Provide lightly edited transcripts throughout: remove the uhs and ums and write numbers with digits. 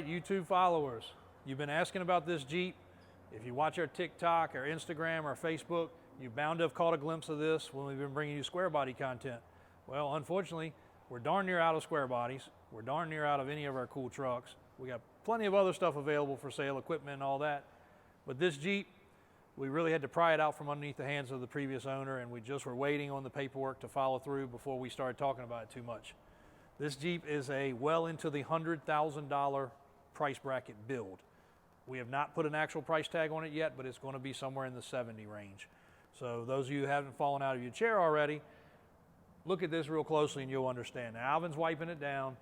right, YouTube followers, you've been asking about this Jeep. If you watch our TikTok, our Instagram, our Facebook, you're bound to have caught a glimpse of this when we've been bringing you square body content. Well, unfortunately, we're darn near out of square bodies. We're darn near out of any of our cool trucks. We got plenty of other stuff available for sale, equipment and all that. But this Jeep, we really had to pry it out from underneath the hands of the previous owner, and we just were waiting on the paperwork to follow through before we started talking about it too much. This Jeep is a well into the $100,000 price bracket build. We have not put an actual price tag on it yet, but it's going to be somewhere in the 70 range. So those of you who haven't fallen out of your chair already, look at this real closely and you'll understand. Now, Alvin's wiping it down.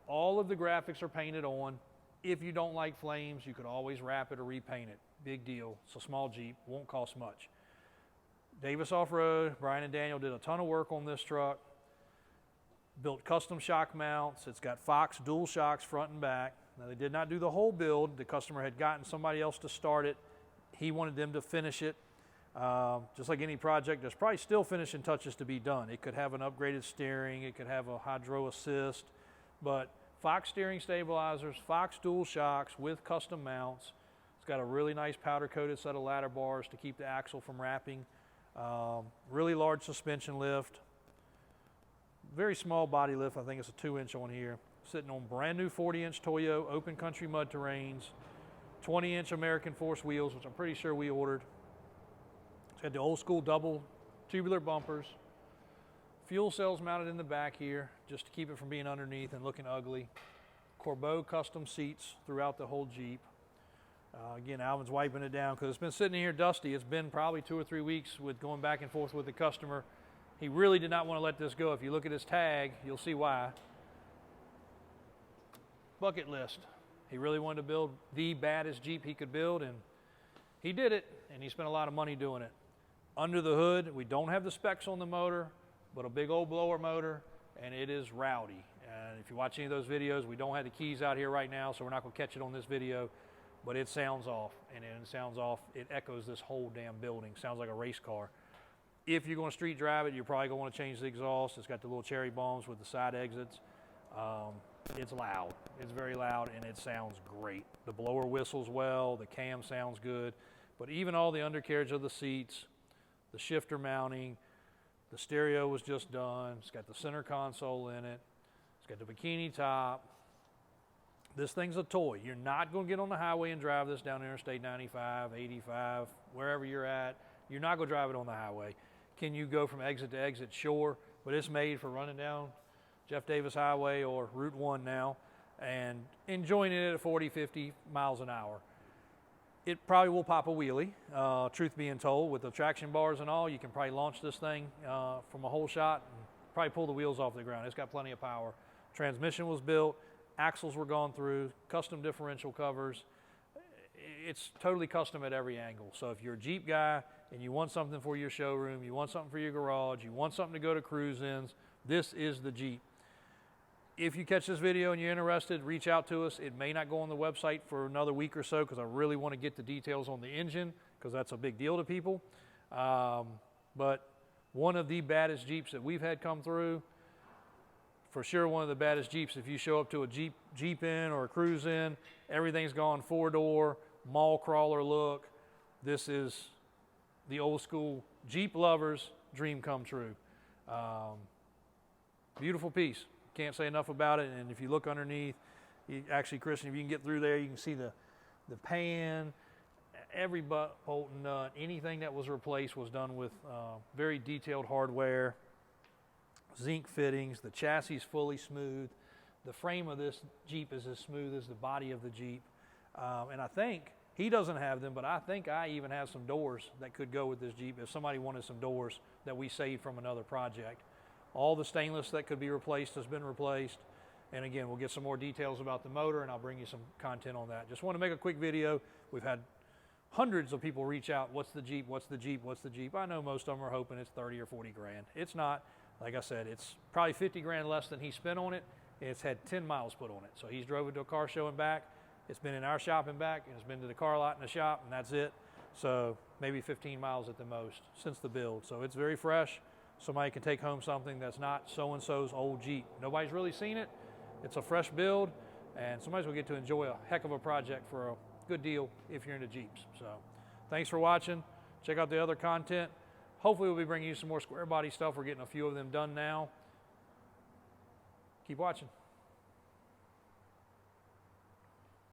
All of the graphics are painted on. If you don't like flames, you could always wrap it or repaint it. Big deal. It's a small Jeep, won't cost much. Davis Off-Road, Brian and Daniel did a ton of work on this truck. Built custom shock mounts. It's got Fox dual shocks front and back. Now, they did not do the whole build. The customer had gotten somebody else to start it. He wanted them to finish it. Just like any project, there's probably still finishing touches to be done. It could have an upgraded steering, it could have a hydro assist, but Fox steering stabilizers, Fox dual shocks with custom mounts. It's got a really nice powder coated set of ladder bars to keep the axle from wrapping. Really large suspension lift. Very small body lift, I think it's a 2-inch on here. Sitting on brand new 40-inch Toyo open country mud terrains, 20-inch American Force wheels, which I'm pretty sure we ordered. It's got the old school double tubular bumpers. Fuel cells mounted in the back here just to keep it from being underneath and looking ugly. Corbeau custom seats throughout the whole Jeep. Again, Alvin's wiping it down because it's been sitting here dusty. It's been probably 2 or 3 weeks with going back and forth with the customer. He really did not want to let this go. If you look at his tag, you'll see why. Bucket list. He really wanted to build the baddest Jeep he could build, and he did it, and he spent a lot of money doing it. Under the hood, we don't have the specs on the motor, but a big old blower motor, and it is rowdy. And if you watch any of those videos, we don't have the keys out here right now, so we're not going to catch it on this video, but it sounds off. And when it sounds off, it echoes this whole damn building. Sounds like a race car. If you're going to street drive it, you're probably going to want to change the exhaust. It's got the little cherry bombs with the side exits. It's loud. It's very loud, and it sounds great. The blower whistles well. The cam sounds good. But even all the undercarriage of the seats, the shifter mounting, the stereo was just done. It's got the center console in it. It's got the bikini top. This thing's a toy. You're not going to get on the highway and drive this down Interstate 95, 85, wherever you're at. You're not going to drive it on the highway. Can you go from exit to exit? Sure, but it's made for running down Jeff Davis Highway or Route 1 now and enjoying it at 40, 50 miles an hour. It probably will pop a wheelie, truth being told. With the traction bars and all, you can probably launch this thing from a whole shot and probably pull the wheels off the ground. It's got plenty of power. Transmission was built, axles were gone through, custom differential covers. It's totally custom at every angle. So if you're a Jeep guy and you want something for your showroom, you want something for your garage, you want something to go to cruise-ins, this is the Jeep. If you catch this video and you're interested, reach out to us. It may not go on the website for another week or so because I really want to get the details on the engine because that's a big deal to people. But one of the baddest Jeeps that we've had come through, for sure one of the baddest Jeeps. If you show up to a Jeep in or a cruise in, everything's gone 4-door, mall crawler look. This is the old school Jeep lovers' dream come true. Beautiful piece. Can't say enough about it. And if you look underneath, actually, Christian, if you can get through there, you can see the pan, every bolt and nut, anything that was replaced was done with very detailed hardware, zinc fittings. The chassis is fully smooth. The frame of this Jeep is as smooth as the body of the Jeep. And I think, he doesn't have them, but I think I even have some doors that could go with this Jeep if somebody wanted some doors that we saved from another project. All the stainless that could be replaced has been replaced. And again, we'll get some more details about the motor and I'll bring you some content on that. Just want to make a quick video. We've had hundreds of people reach out. What's the Jeep? What's the Jeep? What's the Jeep? I know most of them are hoping it's 30 or 40 grand. It's not. Like I said, it's probably 50 grand less than he spent on it. It's had 10 miles put on it. So he's drove it to a car show and back. It's been in our shop and back, and it's been to the car lot and the shop, and that's it. So maybe 15 miles at the most since the build. So it's very fresh. Somebody can take home something that's not so-and-so's old Jeep. Nobody's really seen it. It's a fresh build, and somebody's going to get to enjoy a heck of a project for a good deal if you're into Jeeps. So thanks for watching. Check out the other content. Hopefully we'll be bringing you some more square body stuff. We're getting a few of them done now. Keep watching.